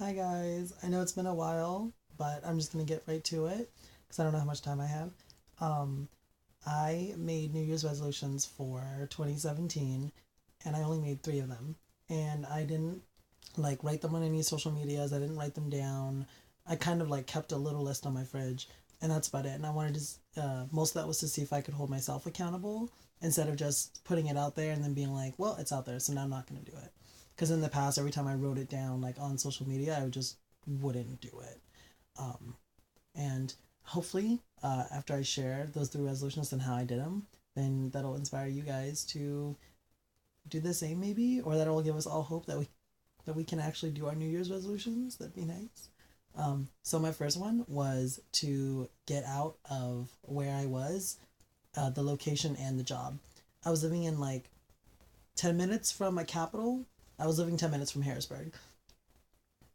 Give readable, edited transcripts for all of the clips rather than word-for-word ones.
Hi guys. I know it's been a while, but I'm just gonna get right to it because I don't know how much time I have. Um, I made New Year's resolutions for 2017, and I only made three of them. And I didn't like write them on any social medias. I didn't write them down. I kind of like kept a little list on my fridge, and that's about it. And I wanted to most of that was to see if I could hold myself accountable instead of just putting it out there and then being like, well, it's out there, so now I'm not gonna do it. Because in the past, every time I wrote it down like on social media, I just wouldn't do it. Um, and hopefully, after I share those three resolutions and how I did them, then that'll inspire you guys to do the same, maybe, or that'll give us all hope that we can actually do our New Year's resolutions. That'd be nice. So my first one was to get out of where I was, the location and the job. I was living in like 10 minutes from my capital. I was living 10 minutes from Harrisburg,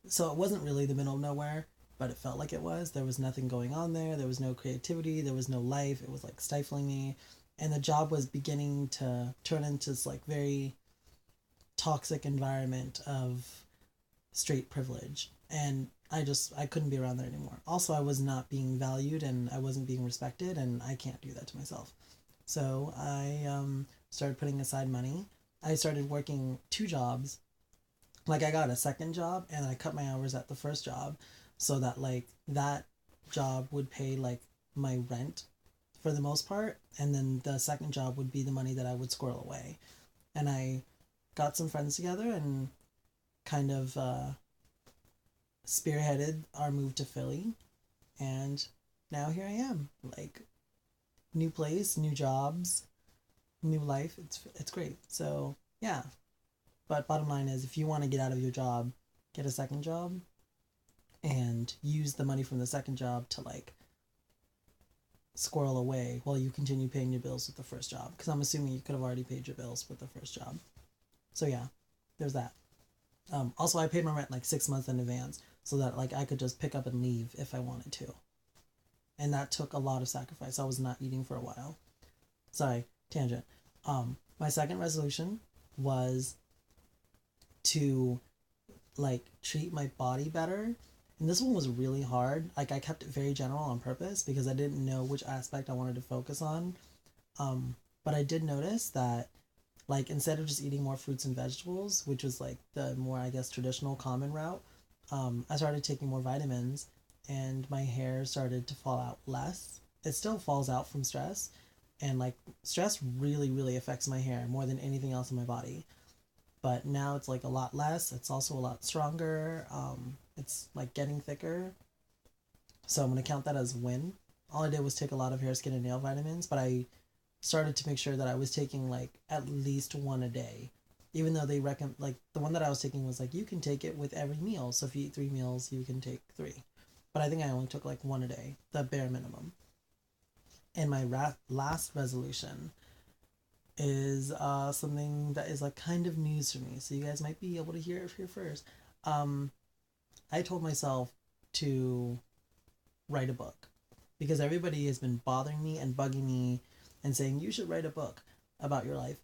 so it wasn't really the middle of nowhere, but it felt like it was. There was nothing going on there. There was no creativity. There was no life. It was like stifling me, and the job was beginning to turn into this like very toxic environment of straight privilege, and I couldn't be around there anymore. Also, I was not being valued and I wasn't being respected, and I can't do that to myself. So I started putting aside money. I started working two jobs. Like I got a second job and I cut my hours at the first job so that like that job would pay like my rent for the most part, and then the second job would be the money that I would squirrel away. And I got some friends together and kind of spearheaded our move to Philly, and now here I am. Like new place, new jobs, new life. It's great. So yeah, but bottom line is, if you want to get out of your job, get a second job and use the money from the second job to like squirrel away while you continue paying your bills with the first job. Because I'm assuming you could have already paid your bills with the first job. So yeah, there's that. Also, I paid my rent like 6 months in advance so that like I could just pick up and leave if I wanted to, and that took a lot of sacrifice. I was not eating for a while. Sorry, tangent. My second resolution was to like treat my body better. And this one was really hard. Like I kept it very general on purpose because I didn't know which aspect I wanted to focus on. Um, but I did notice that like instead of just eating more fruits and vegetables, which was like the more I guess traditional common route, I started taking more vitamins, and my hair started to fall out less. It still falls out from stress, and like stress really affects my hair more than anything else in my body, but now it's like a lot less. It's also a lot stronger. It's like getting thicker. So I'm gonna count that as a win. All I did was take a lot of hair, skin, and nail vitamins, but I started to make sure that I was taking like at least one a day. Even though they recommend, like the one that I was taking was like you can take it with every meal. So if you eat 3 meals, you can take three. But I think I only took like one a day, the bare minimum. And my last resolution is something that is like kind of news for me. So you guys might be able to hear it here first. Um, I told myself to write a book because everybody has been bothering me and bugging me and saying you should write a book about your life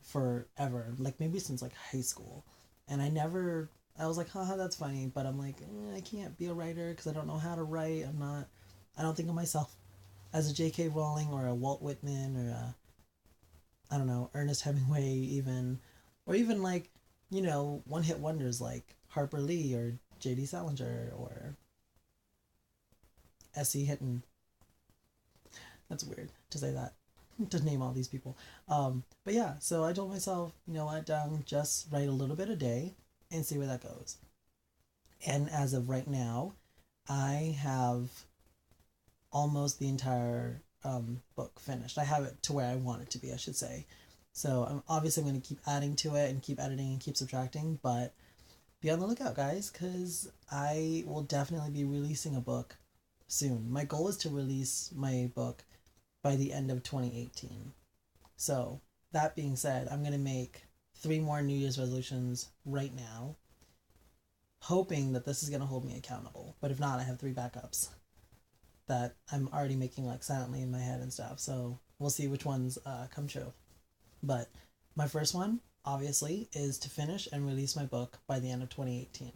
forever, like maybe since like high school. And I was like, haha, that's funny, but I'm like, I can't be a writer because I don't know how to write. I don't think of myself as a J.K. Rowling or a Walt Whitman or a, I don't know, Ernest Hemingway even, or even like, one hit wonders like Harper Lee or J.D. Salinger or S.E. Hinton. That's weird to say that, to name all these people. But yeah, so I told myself, you know what, just write a little bit a day and see where that goes. And as of right now, I have almost the entire book finished. I have it to where I want it to be, I should say. So I'm obviously going to keep adding to it and keep editing and keep subtracting, but be on the lookout, guys, because I will definitely be releasing a book soon. My goal is to release my book by the end of 2018. So, that being said, I'm going to make three more New Year's resolutions right now, hoping that this is going to hold me accountable. But if not, I have three backups that I'm already making like silently in my head and stuff. So, we'll see which ones come true. But my first one, obviously, is to finish and release my book by the end of 2018.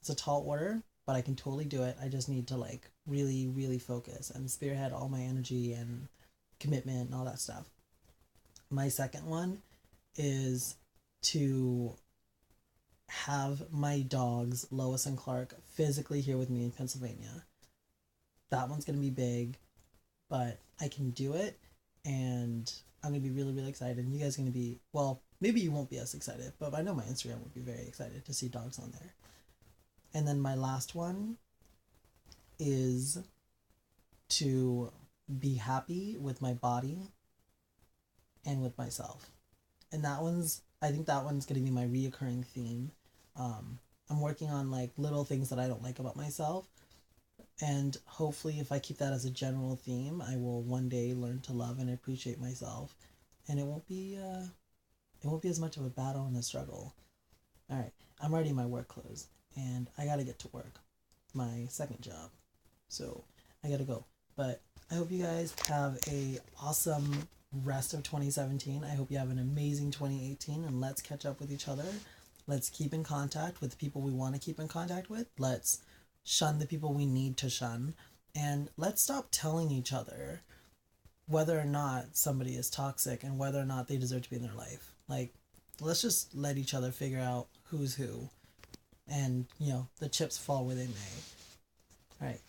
It's a tall order, but I can totally do it. I just need to like really, really focus and spearhead all my energy and commitment and all that stuff. My second one is to have my dogs, Lois and Clark, physically here with me in Pennsylvania. That one's going to be big, but I can do it. And I'm going to be really, really excited. And you guys are going to be, well, maybe you won't be as excited, but I know my Instagram will be very excited to see dogs on there. And then my last one is to be happy with my body and with myself. And I think that one's going to be my reoccurring theme. I'm working on like little things that I don't like about myself. And hopefully, if I keep that as a general theme, I will one day learn to love and appreciate myself. And it won't be as much of a battle and a struggle. All right, I'm already in my work clothes and I got to get to work, my second job. So I got to go. But I hope you guys have a awesome rest of 2017. I hope you have an amazing 2018 and let's catch up with each other. Let's keep in contact with the people we want to keep in contact with. Let's shun the people we need to shun. And let's stop telling each other whether or not somebody is toxic and whether or not they deserve to be in their life. Like, let's just let each other figure out who's who. And, the chips fall where they may. All right.